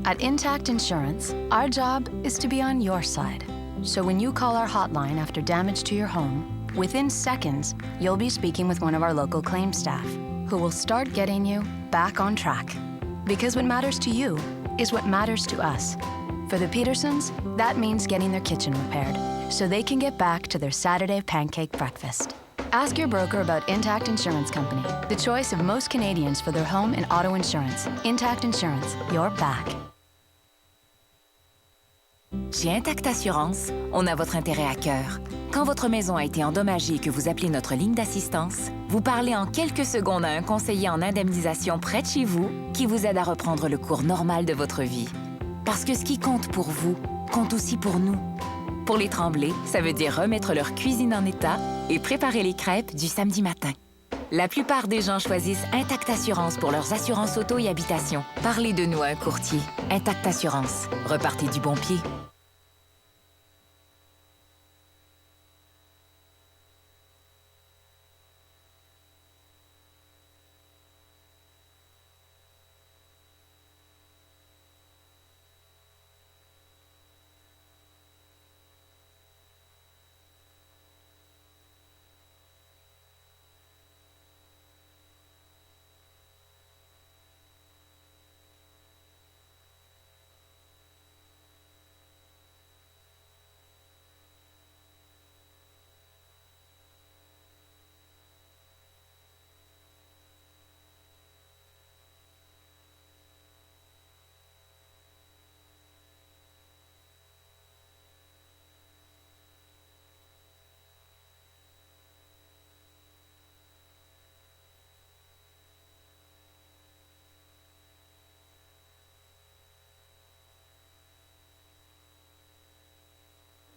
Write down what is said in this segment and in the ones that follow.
At Intact Insurance, our job is to be on your side. So when you call our hotline after damage to your home, within seconds, you'll be speaking with one of our local claims staff, who will start getting you back on track. Because what matters to you is what matters to us. For the Petersons, that means getting their kitchen repaired, so they can get back to their Saturday pancake breakfast. Ask your broker about Intact Insurance Company, the choice of most Canadians for their home and auto insurance. Intact Insurance, your back. Chez Intact Assurance, on a votre intérêt à cœur. Quand votre maison a été endommagée et que vous appelez notre ligne d'assistance, vous parlez en quelques secondes à un conseiller en indemnisation près de chez vous qui vous aide à reprendre le cours normal de votre vie. Parce que ce qui compte pour vous, compte aussi pour nous. Pour les Tremblay, ça veut dire remettre leur cuisine en état et préparer les crêpes du samedi matin. La plupart des gens choisissent Intact Assurance pour leurs assurances auto et habitation. Parlez de nous à un courtier. Intact Assurance. Repartez du bon pied.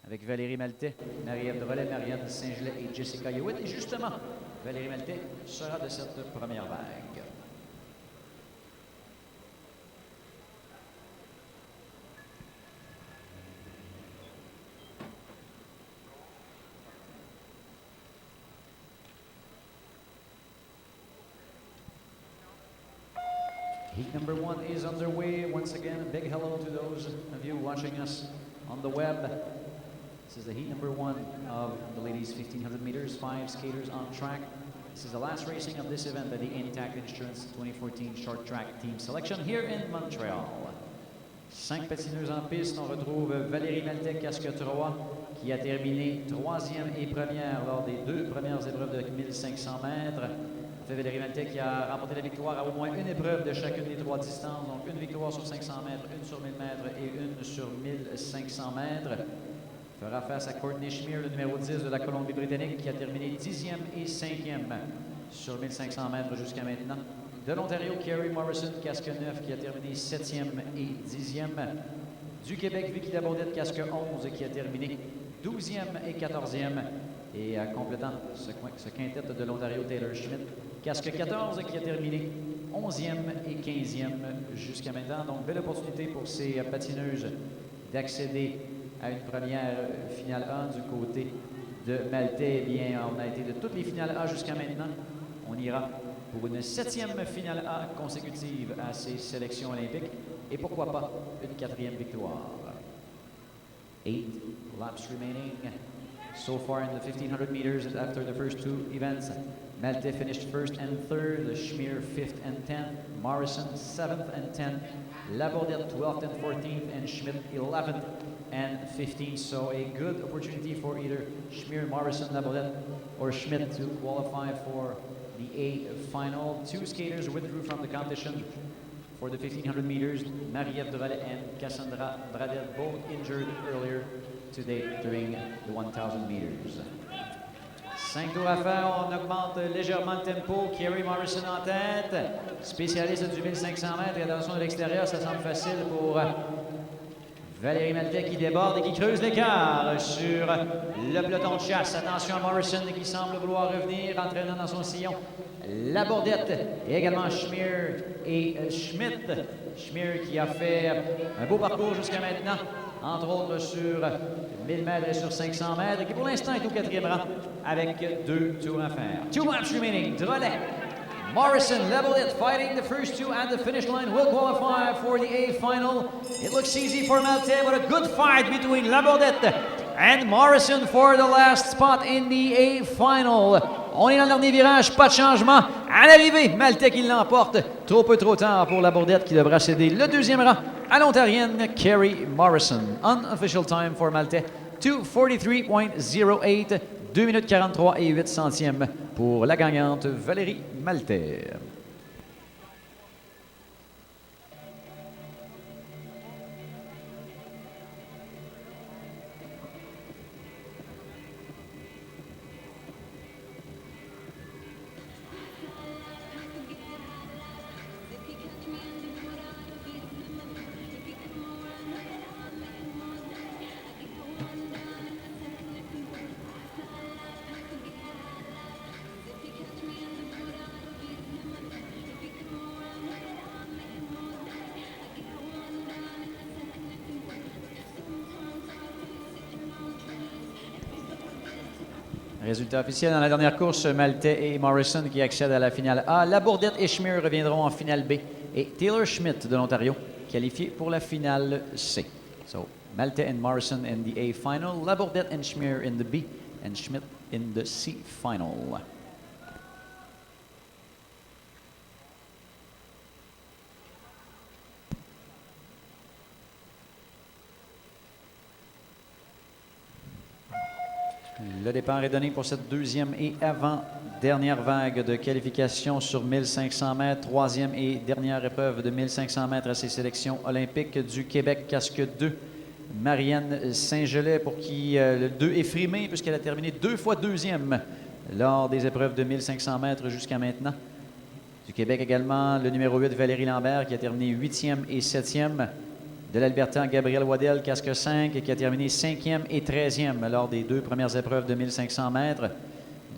Avec Valérie Maltais, Marie-Ève Drolet, Marianne Saint-Gelais et Jessica Hewitt. Et justement, Valérie Maltais sera de cette première vague. Heat number 1 is underway. Once again, a big hello to those of you watching us on the web. This is the heat number 1 of the ladies 1500 meters, 5 skaters on track. This is the last racing of this event at the Intact Insurance 2014 Short Track Team Selection here in Montreal. 5 patineuses en piste. On retrouve Valérie Maltais, casque 3, qui a terminé 3e et première lors des 2 premières épreuves de 1500 mètres. Valérie Maltais qui a remporté la victoire à au moins une épreuve de chacune des 3 distances. Donc une victoire sur 500 mètres, une sur 1000 mètres et une sur 1500 mètres. Fera face à Courtney Schmier, le numéro 10 de la Colombie-Britannique, qui a terminé 10e et 5e sur 1500 mètres jusqu'à maintenant. De l'Ontario, Kerry Morrison, casque 9, qui a terminé 7e et 10e. Du Québec, Vicky Labondette, casque 11, qui a terminé 12e et 14e. Et complétant ce quintet de l'Ontario, Taylor Schmidt, casque 14, qui a terminé 11e et 15e jusqu'à maintenant. Donc, belle opportunité pour ces patineuses d'accéder à une première finale A du côté de Maltais. Eh bien, on a été de toutes les finales A jusqu'à maintenant. On ira pour une 7e finale A consécutive à ces sélections olympiques. Et pourquoi pas une 4e victoire. 8 laps remaining. So far in the 1500 meters after the first 2 events, Maltais finished 1st and 3rd, Schmier 5th and 10th, Morrison 7th and 10th, Labordette 12th and 14th, and Schmidt 11th and 15th. So a good opportunity for either Schmier, Morrison, Labordette, or Schmidt to qualify for the A final. 2 skaters withdrew from the competition for the 1500 meters, Marie-Ève Drolet and Cassandra Bradel, both injured earlier today during the 1000 meters. 5 tours à faire, on augmente légèrement le tempo. Kerry Morrison en tête, spécialiste du 1500 mètres. Et attention de l'extérieur, ça semble facile pour Valérie Maltais qui déborde et qui creuse l'écart sur le peloton de chasse. Attention à Morrison qui semble vouloir revenir, entraînant dans son sillon Labordette et également Schmier et Schmidt. Schmier qui a fait un beau parcours jusqu'à maintenant, entre autres sur 1000 mètres et sur 500 mètres, et qui pour l'instant est au 4e rang avec 2 tours à faire. 2 laps remaining. Drolet, Morrison leveled it, fighting the first two at the finish line, will qualify for the A final. It looks easy for Malte, but a good fight between Labordette and Morrison for the last spot in the A final. On est dans le dernier virage, pas de changement. À l'arrivée, Malte qui l'emporte. Trop peu trop tard pour Labordette qui devra céder le deuxième rang à l'Ontarienne Kerry Morrison. Unofficial time for Malte, 2:43.08. 2 minutes 43 et 8 centièmes pour la gagnante Valérie Malte. Résultat officiel dans la dernière course, Malte et Morrison qui accèdent à la finale A. Labordette et Schmier reviendront en finale B. Et Taylor Schmidt de l'Ontario qualifié pour la finale C. So, Malte and Morrison in the A final, Labordette and Schmier in the B, and Schmidt in the C final. Le départ est donné pour cette deuxième et avant-dernière vague de qualification sur 1500 mètres. Troisième et dernière épreuve de 1500 mètres à ces sélections olympiques du Québec. Casque 2, Marianne Saint-Gelais, pour qui le 2 est frimé puisqu'elle a terminé 2 fois deuxième lors des épreuves de 1500 mètres jusqu'à maintenant. Du Québec également, le numéro 8, Valérie Lambert, qui a terminé 8e et 7e. De l'Albertain, Gabriel Waddell, casque 5, qui a terminé 5e et 13e lors des 2 premières épreuves de 1500 mètres.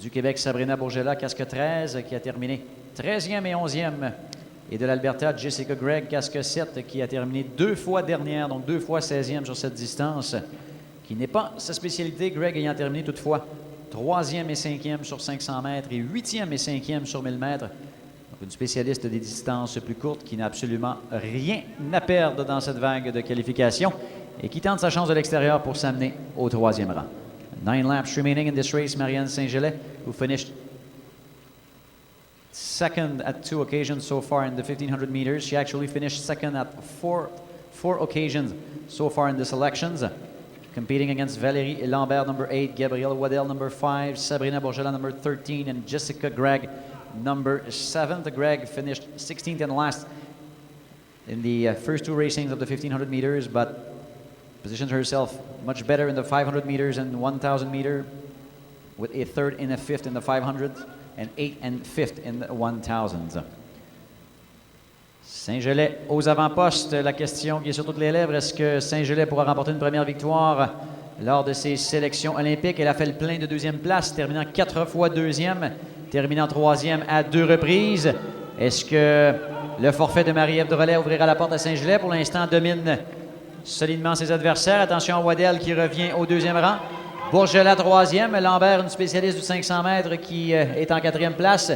Du Québec, Sabrina Bourgela, casque 13, qui a terminé 13e et 11e. Et de l'Alberta, Jessica Gregg, casque 7, qui a terminé 2 fois dernière, donc 2 fois 16e sur cette distance, qui n'est pas sa spécialité, Gregg ayant terminé toutefois 3e et 5e sur 500 mètres et 8e et 5e sur 1000 mètres. Une spécialiste des distances plus courtes qui n'a absolument rien à perdre dans cette vague de qualification et qui tente sa chance de l'extérieur pour s'amener au 3e rang. 9 laps remaining in this race. Marianne Saint-Gelais, who finished second at 2 occasions so far in the 1500 meters. She actually finished second at four occasions so far in the selections. Competing against Valérie Lambert, number 8, Gabrielle Waddell, number 5, Sabrina Bourgela, number 13, and Jessica Gregg, number 7. Gregg finished 16th and last in the first 2 racings of the 1500 meters, but positioned herself much better in the 500 meters and 1000 meter, with a 3rd and a 5th in the 500 and 8th and 5th in the 1000s. Saint-Gelais aux avant-postes. La question qui est sur toutes les lèvres, est-ce que Saint-Gelais pourra remporter une première victoire lors de ses sélections olympiques? Elle a fait le plein de 2e place, terminant 4 fois 2e. Terminant 3e à 2 reprises. Est-ce que le forfait de Marie-Ève Drolet ouvrira la porte à Saint-Gelais? Pour l'instant, domine solidement ses adversaires. Attention à Waddell qui revient au 2e rang. Bourgela 3e. Lambert, une spécialiste du 500 mètres qui est en 4e place.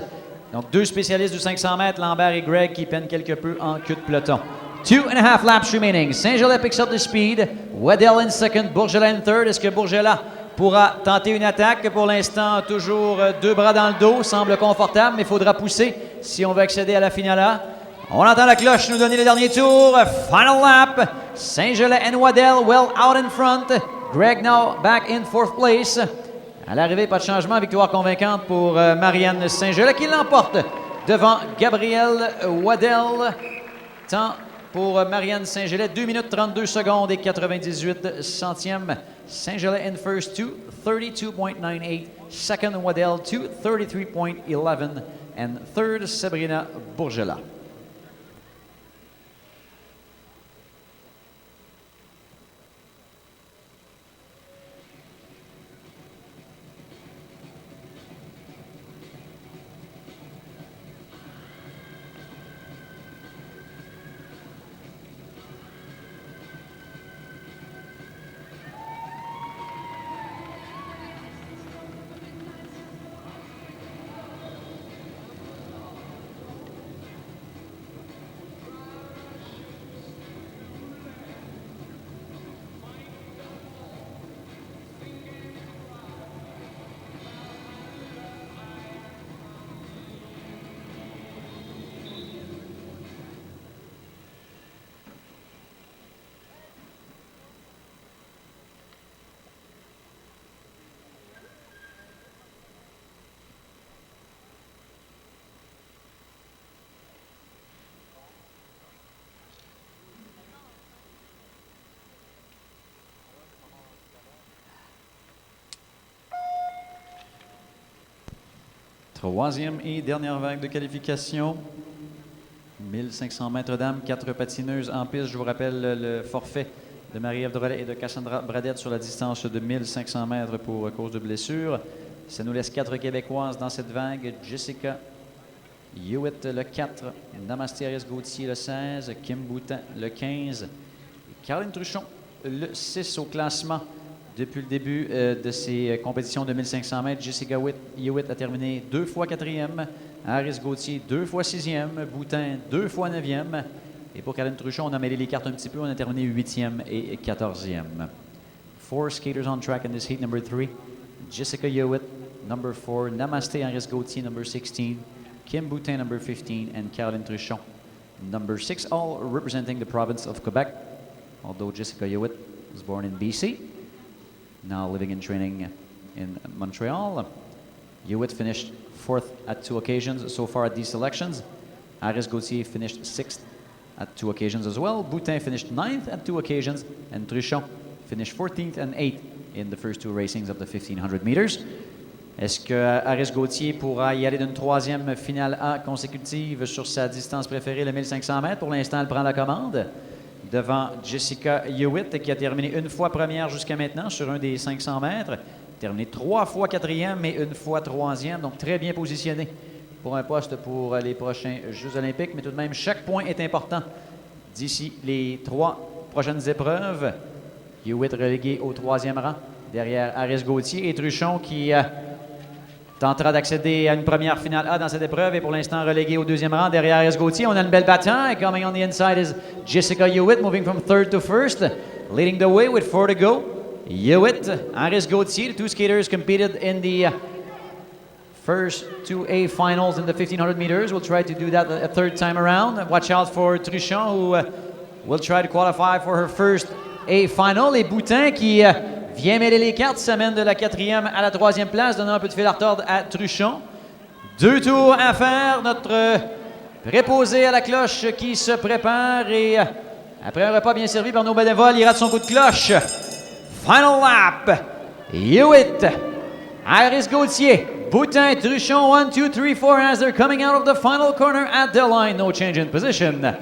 Donc 2 spécialistes du 500 mètres, Lambert et Gregg, qui peinent quelque peu en queue de peloton. 2.5 laps remaining. Saint-Gelais picks up the speed. Waddell in second, Bourgela in third. Est-ce que Bourgela pourra tenter une attaque? Pour l'instant, toujours 2 bras dans le dos, semble confortable, mais il faudra pousser si on veut accéder à la finale A. On entend la cloche nous donner le dernier tour. Final lap. Saint-Gelais and Waddell well out in front. Gregg now back in 4th place. À l'arrivée, pas de changement. Victoire convaincante pour Marianne Saint-Gelais qui l'emporte devant Gabrielle Waddell. Temps pour Marianne Saint-Gelais, 2 minutes 32 secondes et 98 centièmes. Saint-Gelais in first, 2:32.98. Second, Waddell, 2:33.11. And third, Sabrina Bourgela. Troisième et dernière vague de qualification. 1500 mètres dames, 4 patineuses en piste. Je vous rappelle le forfait de Marie-Ève Drolet et de Cassandra Bradette sur la distance de 1500 mètres pour cause de blessure. Ça nous laisse 4 Québécoises dans cette vague. Jessica Hewitt le 4, Namasté Harris-Gauthier le 16, Kim Boutin le 15 et Caroline Truchon le 6 au classement. Depuis le début de ces compétitions de 1500 mètres, Jessica Hewitt a terminé 2 fois 4e, Harris-Gauthier 2 fois 6e, Boutin 2 fois 9e. Et pour Caroline Truchon, on a mêlé les cartes un petit peu, on a terminé 8e et 14e. 4 skaters on track in this heat, number 3. Jessica Hewitt, number 4. Namasté Harris-Gauthier, number 16. Kim Boutin, number 15. And Caroline Truchon, number 6, all representing the province of Quebec. Although Jessica Hewitt was born in BC, now living and training in Montreal. Hewitt finished 4th at 2 occasions so far at these selections. Harris-Gauthier finished 6th at 2 occasions as well. Boutin finished 9th at 2 occasions. And Truchon finished 14th and 8th in the first 2 racings of the 1500 meters. Est-ce que Harris-Gauthier pourra y aller d'une 3e finale A consécutive sur sa distance préférée, le 1500 mètres? Pour l'instant, elle prend la commande devant Jessica Hewitt, qui a terminé une fois première jusqu'à maintenant sur un des 500 mètres. Terminé 3 fois 4e et une fois 3e, donc très bien positionné pour un poste pour les prochains Jeux olympiques. Mais tout de même, chaque point est important d'ici les 3 prochaines épreuves. Hewitt relégué au 3e rang, derrière Harris-Gauthier, et Truchon qui tentera d'accéder à une première finale A dans cette épreuve et pour l'instant relégué au 2e rang derrière Harris-Gauthier. On a une belle bataille. Coming on the inside is Jessica Hewitt, moving from 3rd to 1st, leading the way with 4 to go. Hewitt, Harris-Gauthier, the 2 skaters competed in the first 2A finals in the 1500 meters. We'll try to do that a 3rd time around. Watch out for Truchon, who will try to qualify for her first A final. Et Boutin qui vient mêler les cartes, s'amène de la 4e à la 3e place, donnant un peu de fil à retordre à Truchon. 2 tours à faire. Notre préposé à la cloche qui se prépare et après un repas bien servi par nos bénévoles, il rate son coup de cloche. Final lap. Hewitt, Harris-Gauthier, Boutin, Truchon, 1, 2, 3, 4 as they're coming out of the final corner at the line. No change in position.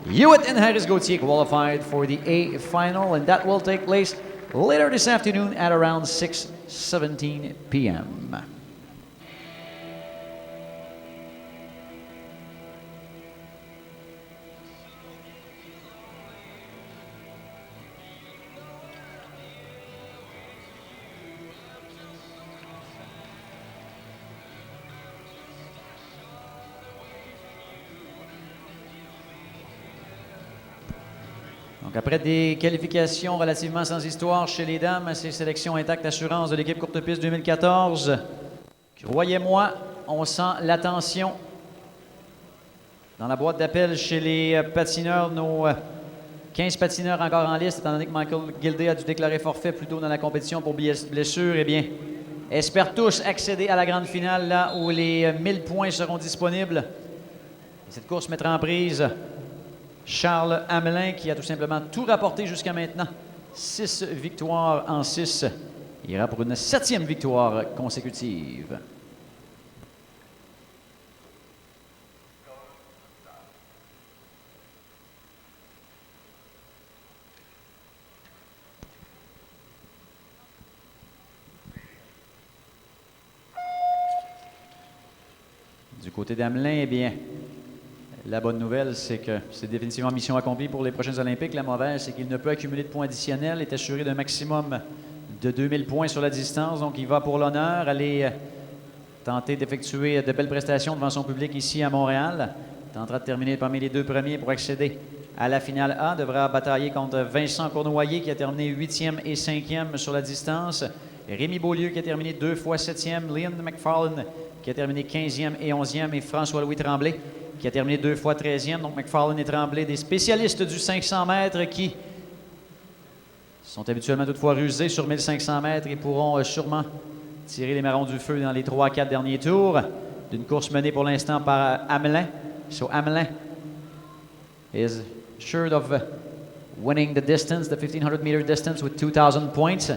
Hewitt and Harris-Gauthier qualified for the A final, and that will take place later this afternoon at around 6:17 p.m. Donc, après des qualifications relativement sans histoire chez les dames, ces sélections intactes assurance de l'équipe courte piste 2014. Croyez-moi, on sent l'attention dans la boîte d'appel chez les patineurs. Nos 15 patineurs encore en liste, étant donné que Michael Gildea a dû déclarer forfait plus tôt dans la compétition pour blessure, eh bien, espèrent tous accéder à la grande finale, là où les 1000 points seront disponibles. Et cette course mettra en prise Charles Hamelin, qui a tout simplement tout rapporté jusqu'à maintenant. 6 victoires en 6. Il ira pour une 7e victoire consécutive. Du côté d'Hamelin, eh bien, la bonne nouvelle, c'est que c'est définitivement mission accomplie pour les prochains Olympiques. La mauvaise, c'est qu'il ne peut accumuler de points additionnels. Il est assuré d'un maximum de 2000 points sur la distance. Donc, il va pour l'honneur aller tenter d'effectuer de belles prestations devant son public ici à Montréal. Il tentera de terminer parmi les 2 premiers pour accéder à la finale A. Devra batailler contre Vincent Cournoyer, qui a terminé 8e et 5e sur la distance. Rémi Beaulieu, qui a terminé 2 fois 7e. Liam McFarlane, qui a terminé 15e et 11e. Et François-Louis Tremblay, qui a terminé 2 fois 13e. Donc, McFarlane et Tremblay, des spécialistes du 500 mètres qui sont habituellement toutefois rusés sur 1500 mètres et pourront sûrement tirer les marrons du feu dans les 3 à 4 derniers tours d'une course menée pour l'instant par Hamelin. So Hamelin is assured of winning the distance, the 1500 meter distance with 2,000 points.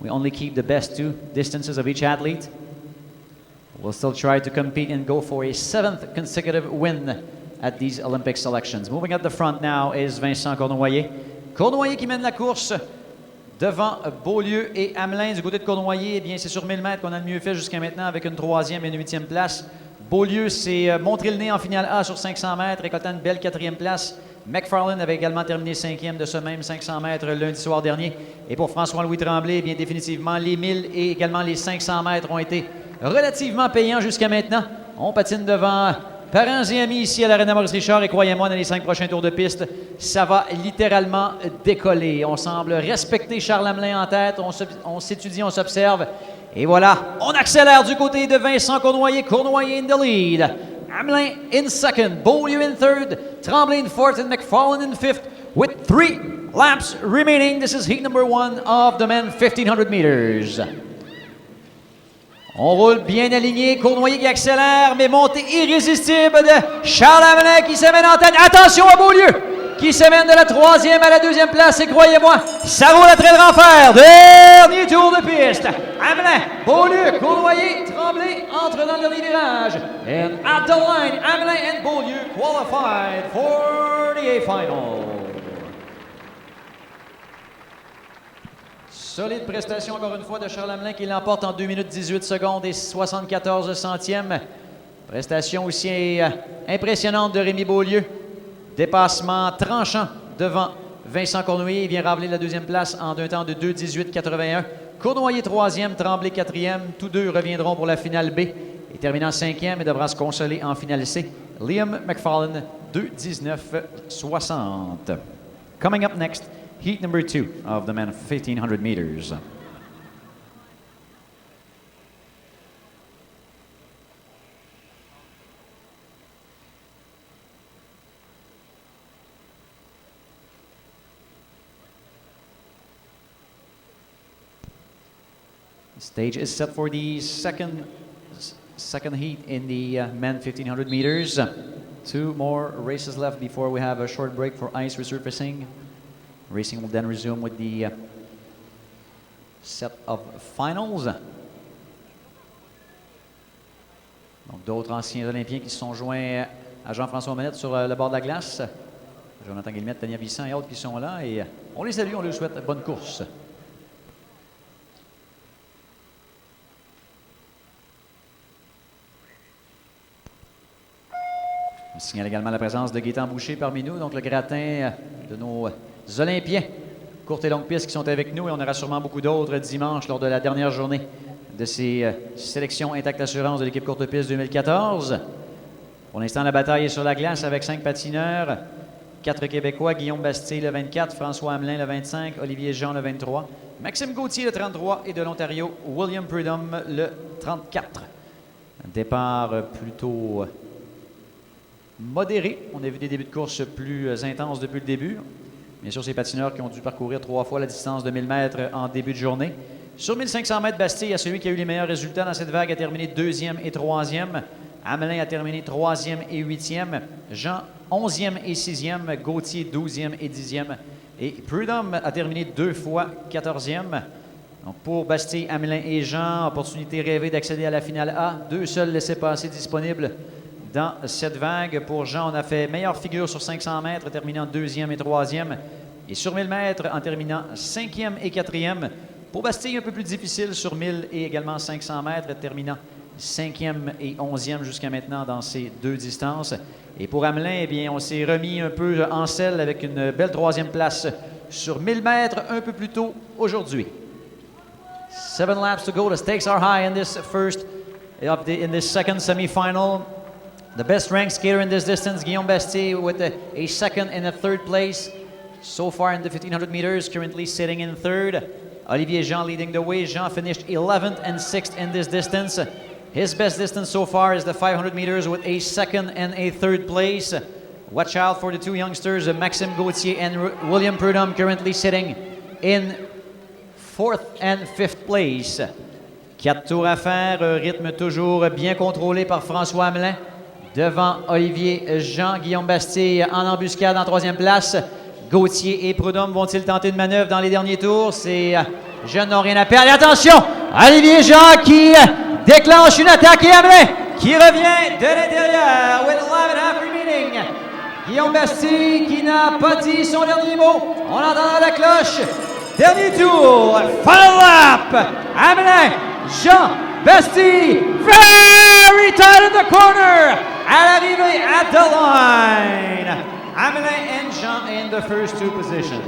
We only keep the best 2 distances of each athlete. will still try to compete and go for a 7th consecutive win at these Olympic selections. Moving at the front now is Vincent Cournoyer. Cournoyer qui mène la course devant Beaulieu et Hamelin. Du côté de Cournoyer, eh bien, c'est sur 1000 mètres qu'on a le mieux fait jusqu'à maintenant avec une 3e et une 8e place. Beaulieu s'est montré le nez en finale A sur 500 mètres, récoltant une belle 4e place. McFarlane avait également terminé 5e de ce même 500 mètres lundi soir dernier. Et pour François-Louis Tremblay, eh bien, définitivement, les 1000 et également les 500 mètres ont été relativement payants jusqu'à maintenant. On patine devant parents et amis ici à l'Arena Maurice-Richard et croyez-moi, dans les 5 prochains tours de piste, ça va littéralement décoller. On semble respecter Charles Hamelin en tête, on s'étudie, on s'observe. Et voilà, on accélère du côté de Vincent Cournoyer. Cournoyer in the lead. Hamelin in second, Beaulieu in third, Tremblay in fourth, and McFarlane in fifth with 3 laps remaining. This is heat number 1 of the men 1500 meters. On roule bien aligné, Cournoyer qui accélère, mais montée irrésistible de Charles Hamelin qui se mène en tête. Attention à Beaulieu qui se mène de la 3e à la 2e place et croyez-moi, ça roule à très grand fer. Dernier tour de piste. Hamelin, Beaulieu, Cournoyer, Tremblay entre dans le dernier virage. And at the line, Hamelin and Beaulieu qualified for the A final. Solide prestation encore une fois de Charles Hamelin qui l'emporte en 2 minutes 18 secondes et 74 centièmes. Prestation aussi impressionnante de Rémi Beaulieu. Dépassement tranchant devant Vincent Cournoyer. Il vient ravaler la 2e place en un temps de 2:18,81. Cournoyer 3e, Tremblay 4e. Tous deux reviendront pour la finale B. Et terminant 5e et devra se consoler en finale C. Liam McFarlane 2:19,60. Coming up next, heat number 2 of the men 1500 meters. The stage is set for the second heat in the men 1500 meters. 2 more races left before we have a short break for ice resurfacing. Racing will then resume with the set of finals. Donc d'autres anciens Olympiens qui se sont joints à Jean-François Monette sur le bord de la glace. Jonathan Guillemette, Tania Bisson et autres qui sont là. Et on les salue, on leur souhaite bonne course. On signale également la présence de Gaétan Boucher parmi nous, donc le gratin de nos Olympiens, courte et longue piste qui sont avec nous et on aura sûrement beaucoup d'autres dimanche lors de la dernière journée de ces sélections Intact Assurance de l'équipe courte piste 2014. Pour l'instant, la bataille est sur la glace avec 5 patineurs, 4 Québécois, Guillaume Bastille le 24, François Hamelin le 25, Olivier Jean le 23, Maxime Gauthier le 33 et de l'Ontario, William Prudhomme le 34. Un départ plutôt modéré. On a vu des débuts de course plus intenses depuis le début. Bien sûr, ces patineurs qui ont dû parcourir 3 fois la distance de 1000 mètres en début de journée. Sur 1500 mètres, Bastille, celui qui a eu les meilleurs résultats dans cette vague, a terminé 2e et 3e. Hamelin a terminé 3e et 8e. Jean, 11e et 6e. Gauthier, 12e et 10e. Et Prudhomme a terminé 2 fois 14e. Donc pour Bastille, Hamelin et Jean, opportunité rêvée d'accéder à la finale A. 2 seuls laissez-passer disponibles dans cette vague. Pour Jean, on a fait meilleure figure sur 500 mètres, terminant 2e et 3e. Et sur 1000 mètres, en terminant 5e et 4e. Pour Bastille, un peu plus difficile sur 1000 et également 500 mètres, terminant 5e et 11e jusqu'à maintenant dans ces 2 distances. Et pour Hamelin, eh bien, on s'est remis un peu en selle avec une belle 3e place sur 1000 mètres un peu plus tôt aujourd'hui. 7 laps to go. The stakes are high in this second semi-final. The best ranked skater in this distance, Guillaume Bastille, with a 2nd and a 3rd place so far in the 1500 meters, currently sitting in 3rd. Olivier Jean leading the way. Jean finished 11th and 6th in this distance. His best distance so far is the 500 meters with a 2nd and a 3rd place. Watch out for the 2 youngsters, Maxime Gauthier and William Prudhomme, currently sitting in 4th and 5th place. 4 tours à faire, rythme toujours bien contrôlé par François Hamelin. Devant Olivier Jean, Guillaume Bastille en embuscade en 3e place. Gauthier et Prudhomme vont-ils tenter une manœuvre dans les derniers tours? Ces jeunes n'ont rien à perdre. Et attention! Olivier Jean qui déclenche une attaque et Hamelin qui revient de l'intérieur with 11.5 remaining. Guillaume Bastille qui n'a pas dit son dernier mot. On entend la cloche. Dernier tour, final lap. Hamelin, Jean Bastille, very tight in the corner. À l'arrivée at the line. Hamelin and Jean in the first two positions.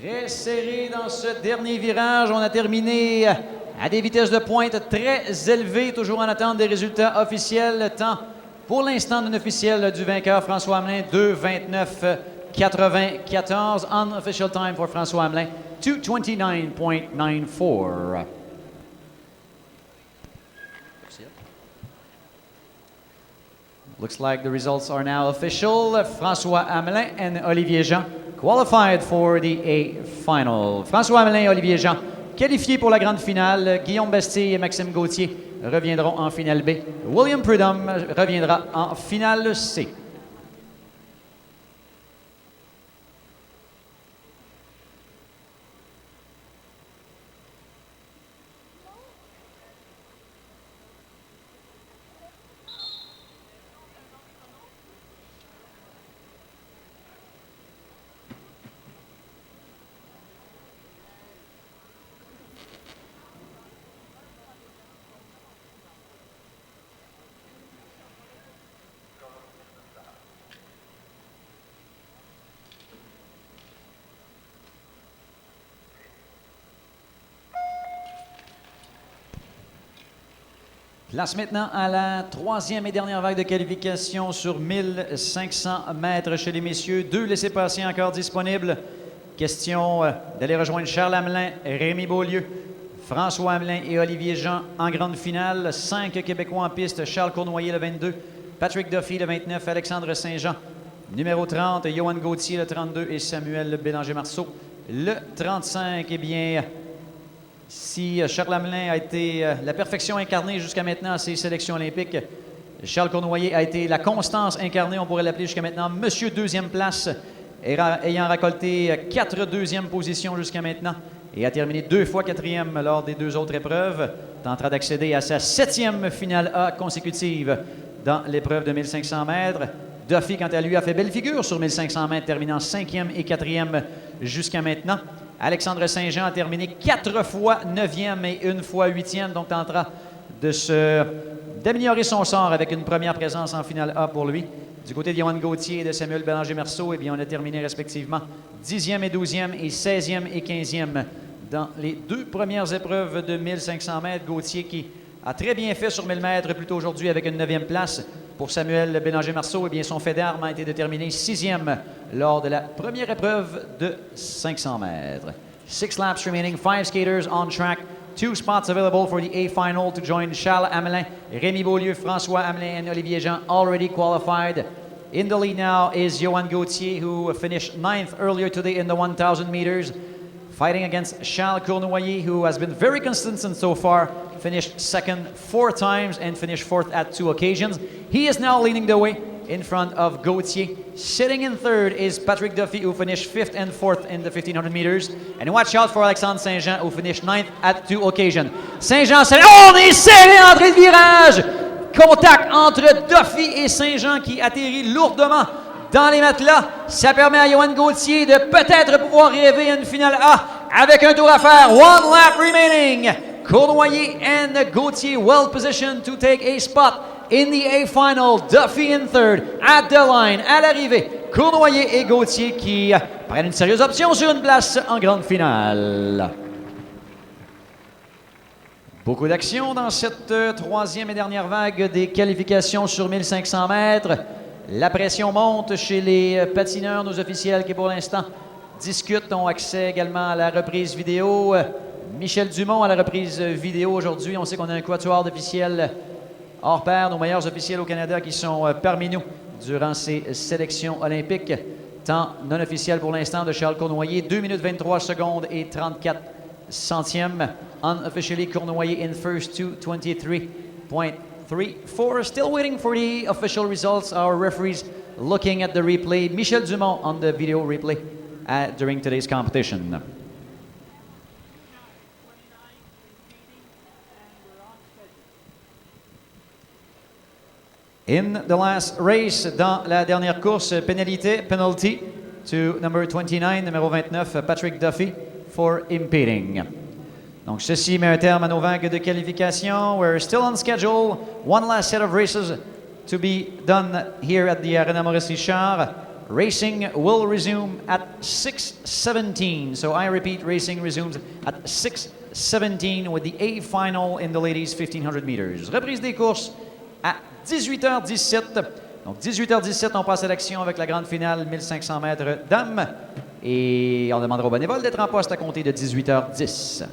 Très serré dans ce dernier virage. On a terminé à des vitesses de pointe très élevées, toujours en attente des résultats officiels. Temps pour l'instant non officiel du vainqueur François Hamelin, 2:29.94. Unofficial time for François Hamelin, 2:29.94. Looks like the results are now official. François Hamelin and Olivier Jean qualified for the A final. François Hamelin et Olivier Jean qualifiés pour la grande finale. Guillaume Bastille et Maxime Gauthier reviendront en finale B. William Prudhomme reviendra en finale C. Place maintenant à la troisième et dernière vague de qualification sur 1500 mètres chez les messieurs. 2 laissez-passer encore disponibles. Question d'aller rejoindre Charles Hamelin, Rémi Beaulieu, François Hamelin et Olivier Jean en grande finale. 5 Québécois en piste, Charles Cournoyer le 22, Patrick Duffy le 29, Alexandre Saint-Jean, numéro 30, Johan Gauthier le 32 et Samuel Bélanger-Marceau le 35. Eh bien, si Charles Hamelin a été la perfection incarnée jusqu'à maintenant à ses sélections olympiques, Charles Cournoyer a été la constance incarnée, on pourrait l'appeler jusqu'à maintenant, Monsieur deuxième place, ayant récolté 4 deuxièmes positions jusqu'à maintenant et a terminé 2 fois 4e lors des 2 autres épreuves, tentera d'accéder à sa 7e finale A consécutive dans l'épreuve de 1500 mètres. Duffy, quant à lui, a fait belle figure sur 1500 mètres, terminant 5e et 4e jusqu'à maintenant. Alexandre Saint-Jean a terminé 4 fois 9e et 1 fois 8e, donc tentera d'améliorer son sort avec une première présence en finale A pour lui. Du côté de Johan Gauthier et de Samuel Bélanger-Marceau, eh bien, on a terminé respectivement 10e et 12e et 16e et 15e dans les 2 premières épreuves de 1500 mètres. Gauthier qui a très bien fait sur 1000 mètres plus tôt aujourd'hui avec une 9e place. Pour Samuel Bélanger-Marceau, eh bien, son fait d'armes a été déterminé 6e lors de la première épreuve de 500 mètres. 6 laps remaining, 5 skaters on track, 2 spots available for the A final to join Charles Hamelin, Rémi Beaulieu, François Hamelin, and Olivier Jean already qualified. In the lead now is Johan Gauthier, who finished 9th earlier today in the 1,000 meters, fighting against Charles Cournoyer, who has been very consistent so far, finished 2nd 4 times and finished 4th at 2 occasions. He is now leading the way in front of Gauthier. Sitting in 3rd is Patrick Duffy, who finished 5th and 4th in the 1,500 meters. And watch out for Alexandre Saint-Jean, who finished 9th at 2 occasions. Saint-Jean, on est serré en entrée de virage! Contact entre Duffy et Saint-Jean qui atterrit lourdement dans les matelas. Ça permet à Johan Gauthier de peut-être pouvoir rêver à une finale A avec un tour à faire. 1 lap remaining. Cournoyer and Gauthier well positioned to take a spot in the A final. Duffy in 3rd at the line. À l'arrivée, Cournoyer et Gauthier qui prennent une sérieuse option sur une place en grande finale. Beaucoup d'action dans cette 3e et dernière vague des qualifications sur 1500 mètres. La pression monte chez les patineurs, nos officiels qui pour l'instant discutent, ont accès également à la reprise vidéo. Michel Dumont à la reprise vidéo aujourd'hui. On sait qu'on a un quatuor d'officiels hors pair, nos meilleurs officiels au Canada qui sont parmi nous durant ces sélections olympiques. Temps non officiel pour l'instant de Charles Cournoyer, 2 minutes 23 secondes et 34 centièmes. Unofficially, Cournoyer in first, 2:23.34. Still waiting for the official results. Our referees looking at the replay. Michel Dumont on the video replay. during today's competition. In the last race, dans la dernière course, penalty to number 29, numéro 29, Patrick Duffy, for impeding. Donc, ceci met un terme à nos vagues de qualification. We're still on schedule. One last set of races to be done here at the Arena Maurice Richard. Racing will resume at 6:17. So I repeat, racing resumes at 6:17 with the A final in the ladies 1500 meters. Reprise des courses à 18h17. Donc 18h17, on passe à l'action avec la grande finale 1500 mètres dames. Et on demandera au bénévole d'être en poste à compter de 18h10.